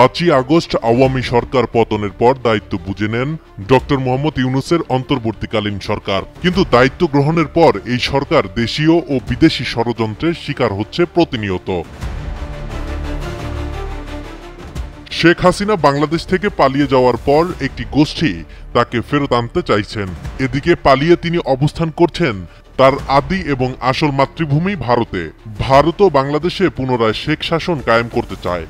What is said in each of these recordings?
5ই August Awami সরকার পতনের পর দায়িত্ব বুঝে নেন ডক্টর মোহাম্মদ ইউনূসের অন্তর্বর্তীকালীন সরকার। কিন্তু দায়িত্ব গ্রহণের পর এই সরকার দেশীয় ও বিদেশি ষড়যন্ত্রের শিকার হচ্ছে প্রতিনিয়ত। শেখ হাসিনা বাংলাদেশ থেকে পালিয়ে যাওয়ার পর একটি গোষ্ঠী তাকে ফেরত আনতে চাইছেন। এদিকে পালিয়ে তিনি অবস্থান করছেন তার আদি এবং আসল মাতৃভূমি ভারতে। ভারতও বাংলাদেশে পুনরায় শেখ শাসন কায়েম করতে চায়।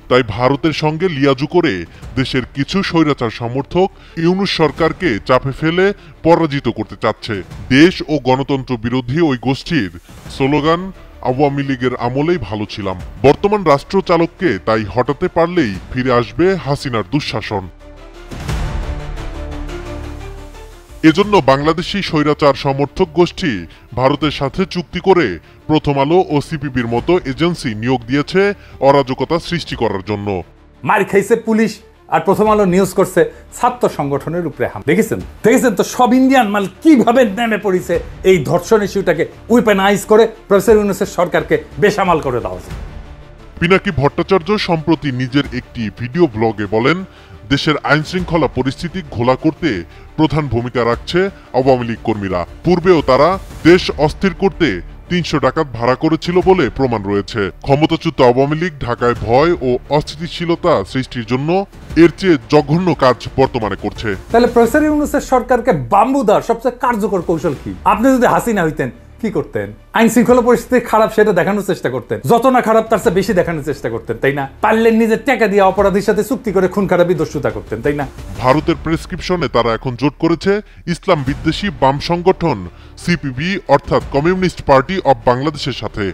তাই ভারতের সঙ্গে লিয়াজু করে দেশের কিছু স্বৈরাচার সমর্থক ইউনূস সরকারকে চাপে ফেলে পরাজিত করতে চাচ্ছে। দেশ ও গণতন্ত্র বিরোধী ওই গোষ্ঠীর স্লোগান আওয়ামী লীগের আমলেই ভালো ছিলাম। বর্তমান রাষ্ট্রচালককে তাই হটাতে পারলেই ফিরে আসবে হাসিনার দুঃশাসন। এজন্য বাংলাদেশি স্বৈরাচার সমর্থক গোষ্ঠী ভারতের সাথে চুক্তি করে প্রথম আলো ও সিপিবির মতো এজেন্সি নিয়োগ দিয়েছে অরাজকতা সৃষ্টি করার জন্য। মার খাইছে পুলিশ আর প্রথম আলো নিউজ করছে ছাত্র সংগঠনের উপরে হামলা। দেখেছেন তো সব ইন্ডিয়ান মাল কিভাবে নেমে পড়েছে এই ধর্ষণ ইস্যুটাকে উইপেনাইজ করে প্রফেসর ইউনূসের সরকারকে বেসামাল করে দেওয়া হয়েছে। পিনাকি ভট্টাচার্য সম্প্রতি নিজের একটি ভিডিও ব্লগে বলেন, দেশের আইন শৃঙ্খলা পরিস্থিতি ঘোলা করতে প্রধান ভূমিকা রাখছে আওয়ামী লীগ কর্মীরা। পূর্বেও তারা দেশ অস্থির করতে 300 ডাকাত ভাড়া করেছিল বলে প্রমাণ রয়েছে। ক্ষমতাচ্যুত আওয়ামী লীগ ঢাকায় ভয় ও অস্থিতিশীলতা সৃষ্টির জন্য এর চেয়ে জঘন্য কাজ বর্তমানে করছে। তাহলে প্রফেসর ইউনূসের সরকারকে বাম্বু দেওয়ার সবচেয়ে কার্যকর কৌশল কি? আপনি যদি হাসিনা হইতেন কি করতেন? আইন শৃঙ্খলা পরিস্থিতি খারাপ সেটা দেখানোর চেষ্টা করতেন, যত না খারাপ তার চেয়ে বেশি দেখানোর চেষ্টা করতেন, তাই না? পারলেন নিজের টাকা দিয়ে অপরাধীর সাথে চুক্তি করে খুন খারাপি দস্যুতা করতেন, তাই না? ভারতের প্রেসক্রিপশনে তারা এখন জোট করেছে ইসলাম বিদ্বেষী বাম সংগঠন সিপিবি অর্থাৎ কমিউনিস্ট পার্টি অব বাংলাদেশের সাথে।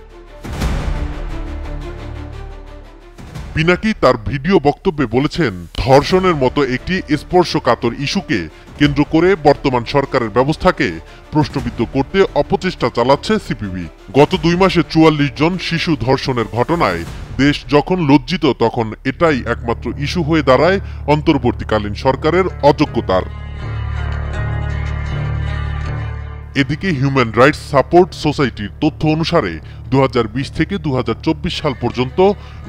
পিনাকি তার ভিডিও বক্তব্যে বলেছেন, ধর্ষণের মতো একটি স্পর্শকাতর ইস্যুকে কেন্দ্র করে বর্তমান সরকারের ব্যবস্থাকে প্রশ্নবিদ্ধ করতে অপচেষ্টা চালাচ্ছে সিপিবি। গত 2 মাসে 44 জন শিশু ধর্ষণের ঘটনায় দেশ যখন লজ্জিত, তখন এটাই একমাত্র ইস্যু হয়ে দাঁড়ায় অন্তর্বর্তীকালীন সরকারের অযোগ্যতার। এদিকে হিউম্যান রাইটস সাপোর্ট সোসাইটির তথ্য অনুসারে 2020 থেকে 2024 সাল পর্যন্ত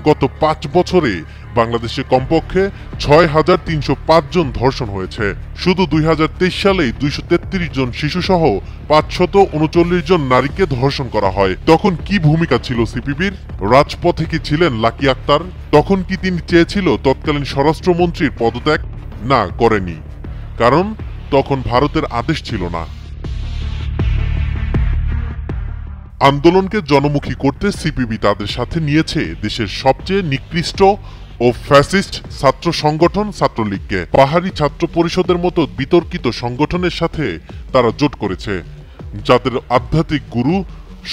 গত 5 বছরে বাংলাদেশে কমপক্ষে 6,305 জন ধর্ষণ হয়েছে। শুধু 2023 সালেই 233 জন শিশুসহ 539 জন নারীকে ধর্ষণ করা হয়। তখন কি ভূমিকা ছিল সিপিবির? রাজপথে কি ছিলেন লাকি আক্তার? তখন কি তিনি চেয়েছিল তৎকালীন স্বরাষ্ট্রমন্ত্রীর পদত্যাগ? না, করেনি, কারণ তখন ভারতের আদেশ ছিল না। আন্দোলনকে জনমুখী করতে সিপিবি তাদের সাথে নিয়েছে দেশের সবচেয়ে নিকৃষ্ট ও ফ্যাসিস্ট ছাত্র সংগঠন ছাত্রলীগকে। পাহাড়ি ছাত্র পরিষদের মতো বিতর্কিত সংগঠনের সাথে তারা জোট করেছে, যাদের আধ্যাত্মিক গুরু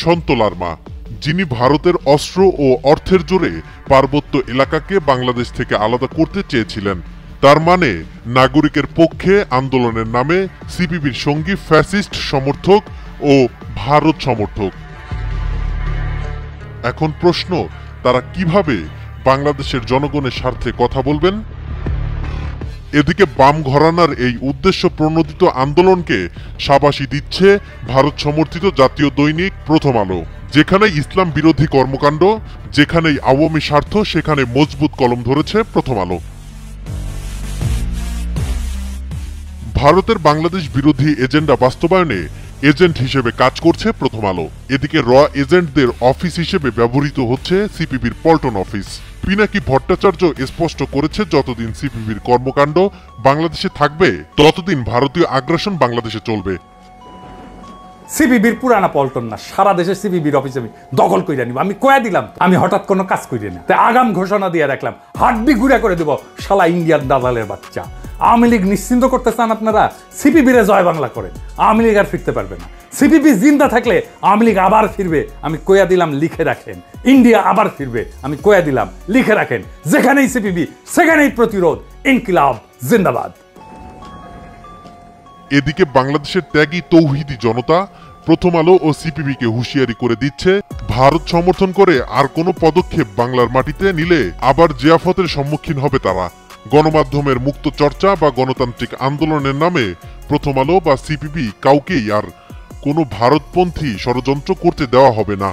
সন্ত লারমা, যিনি ভারতের অস্ত্র ও অর্থের জোরে পার্বত্য এলাকাকে বাংলাদেশ থেকে আলাদা করতে চেয়েছিলেন। তার মানে নাগরিকের পক্ষে আন্দোলনের নামে সিপিবির সঙ্গী ফ্যাসিস্ট সমর্থক ও ভারত সমর্থক। এখন প্রশ্ন, তারা কিভাবে বাংলাদেশের জনগণের স্বার্থে কথা বলবেন? এদিকে বাম ঘরানার এই উদ্দেশ্য প্রণোদিত আন্দোলনকে শাবাশি দিচ্ছে ভারত সমর্থিত জাতীয় দৈনিক প্রথম আলো। যেখানে ইসলাম বিরোধী কর্মকাণ্ড, যেখানেই আওয়ামী স্বার্থ, সেখানে মজবুত কলম ধরেছে প্রথম আলো। ভারতের বাংলাদেশ বিরোধী এজেন্ডা বাস্তবায়নে এজেন্ট হিসেবে কাজ করছে প্রথম আলো। এদিকে র এজেন্টদের অফিস হিসেবে ব্যবহৃত হচ্ছে সিপিবির পল্টন অফিস। পিনাকি ভট্টাচার্য স্পষ্ট করেছে, যতদিন সিপিবির কর্মকাণ্ড বাংলাদেশে থাকবে ততদিন ভারতীয় আগ্রাসন বাংলাদেশে চলবে। সিপিবির পুরানা পল্টন না, সারা দেশে সিপিবির অফিস আমি দখল করে নিব। আমি কয়া দিলাম আমি হঠাৎ কোনো কাজ করি না, তাই আগাম ঘোষণা দিয়ে রাখলাম, হাড্ডি ঘুরে করে দেব শালা ইন্ডিয়ান দালালের বাচ্চা। আওয়ামী লীগ নিশ্চিন্ত করতে চান আপনারা, সিপিবিরে জয় বাংলা করেন, আওয়ামী লীগ আর ফিরতে পারবে না। সিপিবি জিন্দা থাকলে আওয়ামী লীগ আবার ফিরবে, আমি কয়া দিলাম, লিখে রাখেন। ইন্ডিয়া আবার ফিরবে, আমি কয়া দিলাম, লিখে রাখেন। যেখানেই সিপিবি সেখানেই প্রতিরোধ, ইনকিলাব জিন্দাবাদ। এদিকে বাংলাদেশের ত্যাগী তৌহিদি জনতা প্রথম আলো ও সিপিবিকে হুঁশিয়ারি করে দিচ্ছে, ভারত সমর্থন করে আর কোনো পদক্ষেপ বাংলার মাটিতে নিলে আবার জিয়াফতের সম্মুখীন হবে তারা। গণমাধ্যমের মুক্ত চর্চা বা গণতান্ত্রিক আন্দোলনের নামে প্রথম আলো বা সিপিবি কাউকেই আর কোনো ভারতপন্থী ষড়যন্ত্র করতে দেওয়া হবে না।